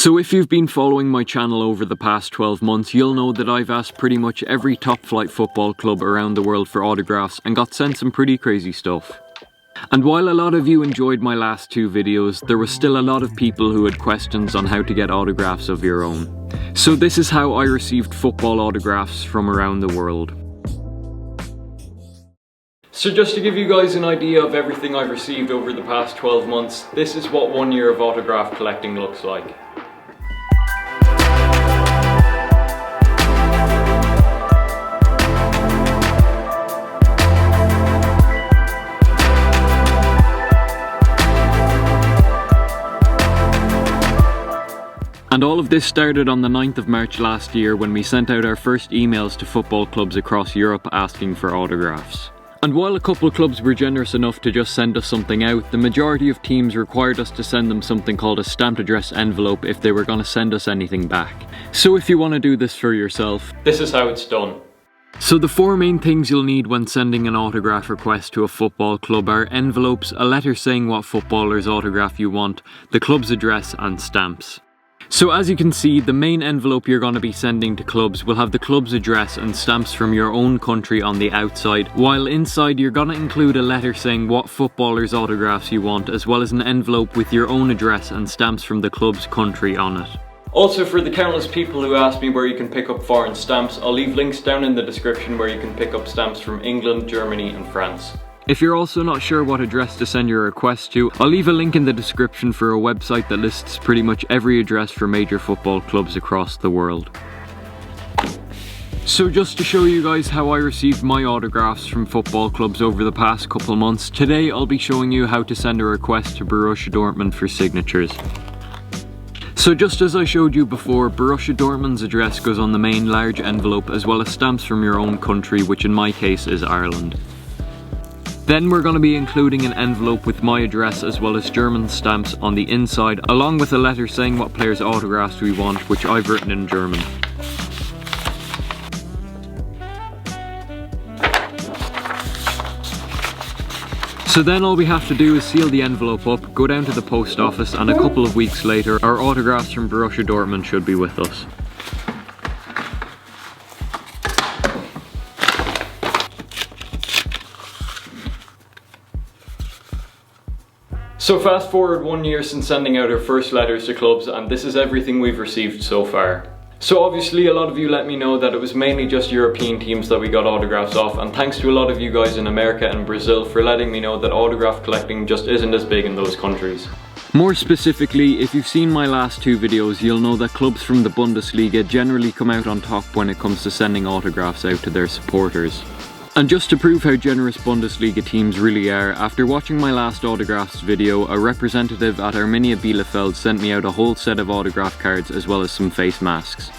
So if you've been following my channel over the past 12 months, you'll know that I've asked pretty much every top flight football club around the world for autographs and got sent some pretty crazy stuff. And while a lot of you enjoyed my last two videos, there was still a lot of people who had questions on how to get autographs of your own. So this is how I received football autographs from around the world. So just to give you guys an idea of everything I've received over the past 12 months, this is what 1 year of autograph collecting looks like. And all of this started on the 9th of March last year when we sent out our first emails to football clubs across Europe asking for autographs. And while a couple of clubs were generous enough to just send us something out, the majority of teams required us to send them something called a stamped address envelope if they were going to send us anything back. So if you want to do this for yourself, this is how it's done. So the four main things you'll need when sending an autograph request to a football club are envelopes, a letter saying what footballer's autograph you want, the club's address and stamps. So as you can see, the main envelope you're going to be sending to clubs will have the club's address and stamps from your own country on the outside, while inside you're going to include a letter saying what footballers' autographs you want, as well as an envelope with your own address and stamps from the club's country on it. Also, for the countless people who ask me where you can pick up foreign stamps, I'll leave links down in the description where you can pick up stamps from England, Germany and France. If you're also not sure what address to send your request to, I'll leave a link in the description for a website that lists pretty much every address for major football clubs across the world. So just to show you guys how I received my autographs from football clubs over the past couple months, today I'll be showing you how to send a request to Borussia Dortmund for signatures. So just as I showed you before, Borussia Dortmund's address goes on the main large envelope as well as stamps from your own country, which in my case is Ireland. Then we're going to be including an envelope with my address as well as German stamps on the inside, along with a letter saying what players' autographs we want, which I've written in German. So then all we have to do is seal the envelope up, go down to the post office, and a couple of weeks later our autographs from Borussia Dortmund should be with us. So fast forward 1 year since sending out our first letters to clubs, and this is everything we've received so far. So obviously a lot of you let me know that it was mainly just European teams that we got autographs off, and thanks to a lot of you guys in America and Brazil for letting me know that autograph collecting just isn't as big in those countries. More specifically, if you've seen my last two videos, you'll know that clubs from the Bundesliga generally come out on top when it comes to sending autographs out to their supporters. And just to prove how generous Bundesliga teams really are, after watching my last autographs video, a representative at Arminia Bielefeld sent me out a whole set of autograph cards as well as some face masks.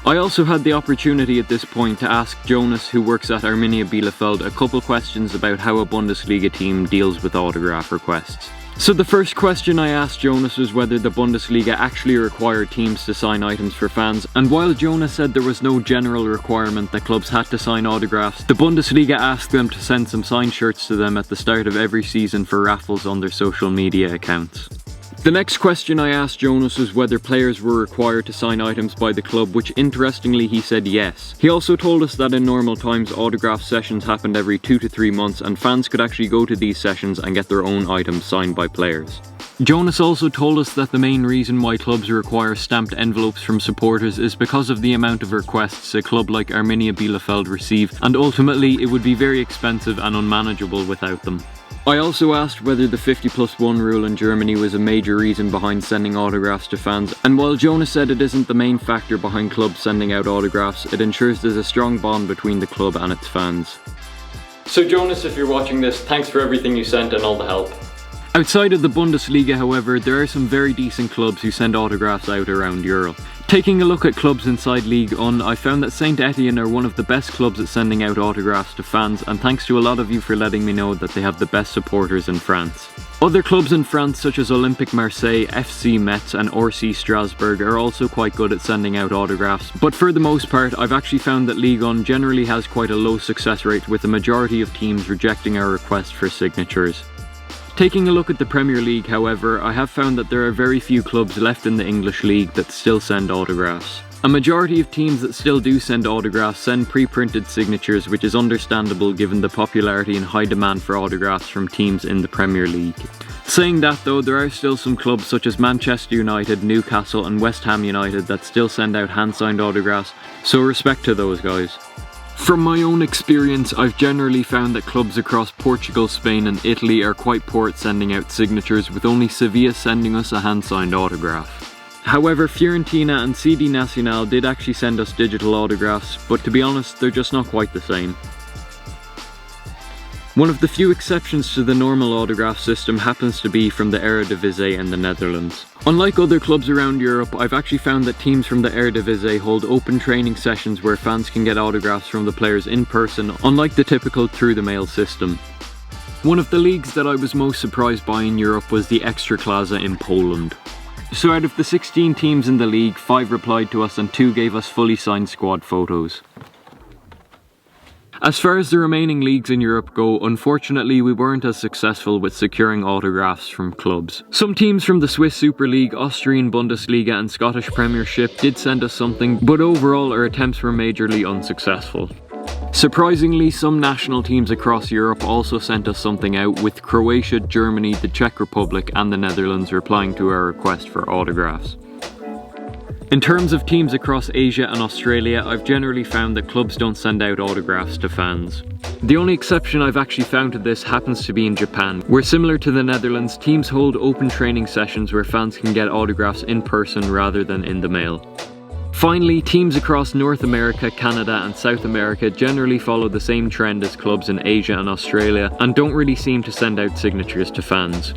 I also had the opportunity at this point to ask Jonas, who works at Arminia Bielefeld, a couple questions about how a Bundesliga team deals with autograph requests. So the first question I asked Jonas was whether the Bundesliga actually required teams to sign items for fans, and while Jonas said there was no general requirement that clubs had to sign autographs, the Bundesliga asked them to send some signed shirts to them at the start of every season for raffles on their social media accounts. The next question I asked Jonas was whether players were required to sign items by the club, which interestingly he said yes. He also told us that in normal times autograph sessions happened every 2 to 3 months and fans could actually go to these sessions and get their own items signed by players. Jonas also told us that the main reason why clubs require stamped envelopes from supporters is because of the amount of requests a club like Arminia Bielefeld receive, and ultimately it would be very expensive and unmanageable without them. I also asked whether the 50+1 rule in Germany was a major reason behind sending autographs to fans, and while Jonas said it isn't the main factor behind clubs sending out autographs, it ensures there's a strong bond between the club and its fans. So Jonas, if you're watching this, thanks for everything you sent and all the help. Outside of the Bundesliga, however, there are some very decent clubs who send autographs out around Europe. Taking a look at clubs inside Ligue 1, I found that Saint Etienne are one of the best clubs at sending out autographs to fans, and thanks to a lot of you for letting me know that they have the best supporters in France. Other clubs in France such as Olympique Marseille, FC Metz and RC Strasbourg are also quite good at sending out autographs, but for the most part I've actually found that Ligue 1 generally has quite a low success rate, with the majority of teams rejecting our request for signatures. Taking a look at the Premier League, however, I have found that there are very few clubs left in the English League that still send autographs. A majority of teams that still do send autographs send pre-printed signatures, which is understandable given the popularity and high demand for autographs from teams in the Premier League. Saying that though, there are still some clubs such as Manchester United, Newcastle and West Ham United that still send out hand-signed autographs, so respect to those guys. From my own experience, I've generally found that clubs across Portugal, Spain and Italy are quite poor at sending out signatures, with only Sevilla sending us a hand-signed autograph. However, Fiorentina and CD Nacional did actually send us digital autographs, but to be honest, they're just not quite the same. One of the few exceptions to the normal autograph system happens to be from the Eredivisie and the Netherlands. Unlike other clubs around Europe, I've actually found that teams from the Eredivisie hold open training sessions where fans can get autographs from the players in person, unlike the typical through-the-mail system. One of the leagues that I was most surprised by in Europe was the Ekstraklasa in Poland. So out of the 16 teams in the league, 5 replied to us and 2 gave us fully signed squad photos. As far as the remaining leagues in Europe go, unfortunately we weren't as successful with securing autographs from clubs. Some teams from the Swiss Super League, Austrian Bundesliga and Scottish Premiership did send us something, but overall our attempts were majorly unsuccessful. Surprisingly, some national teams across Europe also sent us something out, with Croatia, Germany, the Czech Republic and the Netherlands replying to our request for autographs. In terms of teams across Asia and Australia, I've generally found that clubs don't send out autographs to fans. The only exception I've actually found to this happens to be in Japan, where similar to the Netherlands, teams hold open training sessions where fans can get autographs in person rather than in the mail. Finally, teams across North America, Canada and South America generally follow the same trend as clubs in Asia and Australia and don't really seem to send out signatures to fans.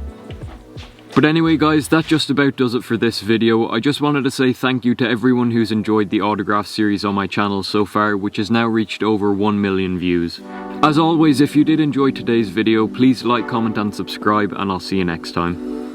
But anyway guys, that just about does it for this video. I just wanted to say thank you to everyone who's enjoyed the autograph series on my channel so far, which has now reached over 1 million views. As always, if you did enjoy today's video, please like, comment and subscribe, and I'll see you next time.